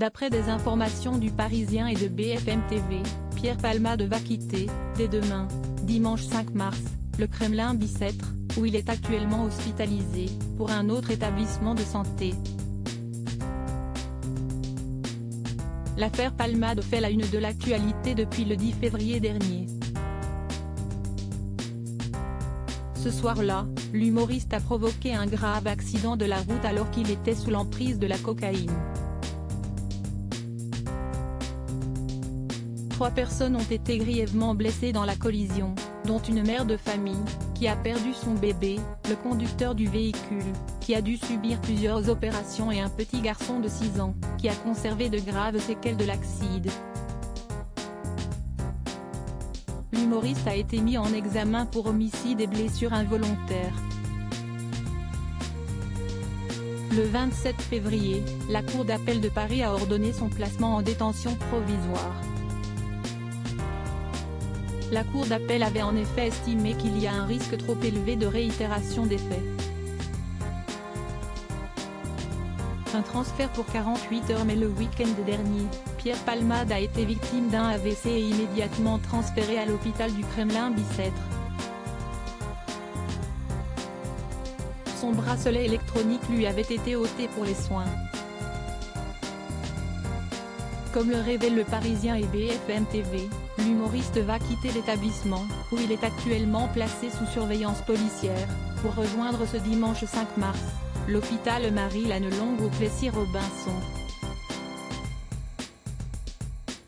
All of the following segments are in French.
D'après des informations du Parisien et de BFM TV, Pierre Palmade va quitter, dès demain, dimanche 5 mars, le Kremlin Bicêtre, où il est actuellement hospitalisé, pour un autre établissement de santé. L'affaire Palmade fait la une de l'actualité depuis le 10 février dernier. Ce soir-là, l'humoriste a provoqué un grave accident de la route alors qu'il était sous l'emprise de la cocaïne. 3 personnes ont été grièvement blessées dans la collision, dont une mère de famille, qui a perdu son bébé, le conducteur du véhicule, qui a dû subir plusieurs opérations et un petit garçon de 6 ans, qui a conservé de graves séquelles de l'accident. L'humoriste a été mis en examen pour homicide et blessures involontaires. Le 27 février, la Cour d'appel de Paris a ordonné son placement en détention provisoire. La Cour d'appel avait en effet estimé qu'il y a un risque trop élevé de réitération des faits. Un transfert pour 48 heures mais le week-end dernier, Pierre Palmade a été victime d'un AVC et immédiatement transféré à l'hôpital du Kremlin Bicêtre. Son bracelet électronique lui avait été ôté pour les soins. Comme le révèlent le Parisien et BFM TV, l'humoriste va quitter l'établissement, où il est actuellement placé sous surveillance policière, pour rejoindre ce dimanche 5 mars, l'hôpital Marie-Lannelongue au Plessis-Robinson.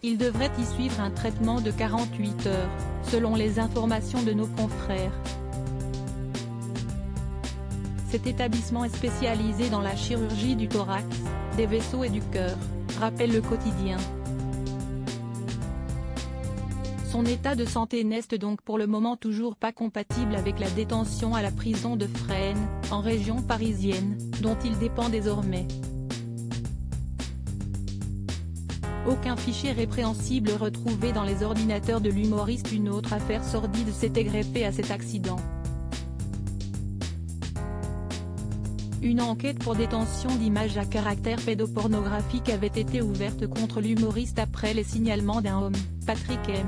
Il devrait y suivre un traitement de 48 heures, selon les informations de nos confrères. Cet établissement est spécialisé dans la chirurgie du thorax, des vaisseaux et du cœur, rappelle le quotidien. Son état de santé n'est donc pour le moment toujours pas compatible avec la détention à la prison de Fresnes, en région parisienne, dont il dépend désormais. Aucun fichier répréhensible retrouvé dans les ordinateurs de l'humoriste. Une autre affaire sordide s'était greffée à cet accident. Une enquête pour détention d'images à caractère pédopornographique avait été ouverte contre l'humoriste après les signalements d'un homme, Patrick M.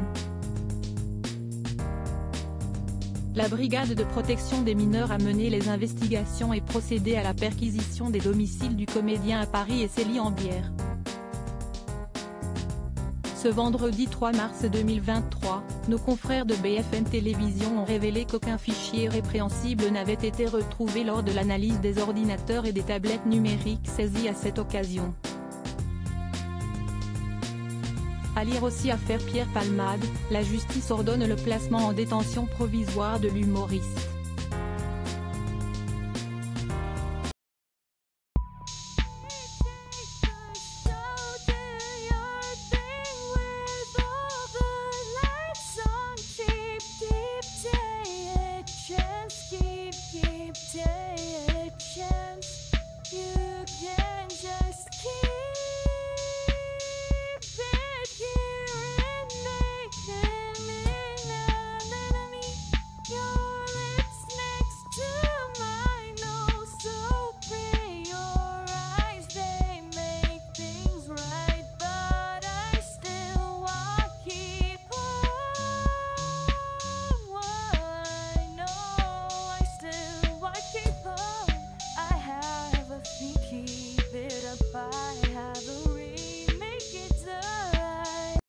La brigade de protection des mineurs a mené les investigations et procédé à la perquisition des domiciles du comédien à Paris et Célie-en-Bière. Ce vendredi 3 mars 2023, nos confrères de BFM Télévision ont révélé qu'aucun fichier répréhensible n'avait été retrouvé lors de l'analyse des ordinateurs et des tablettes numériques saisis à cette occasion. À lire aussi affaire Pierre Palmade, la justice ordonne le placement en détention provisoire de l'humoriste.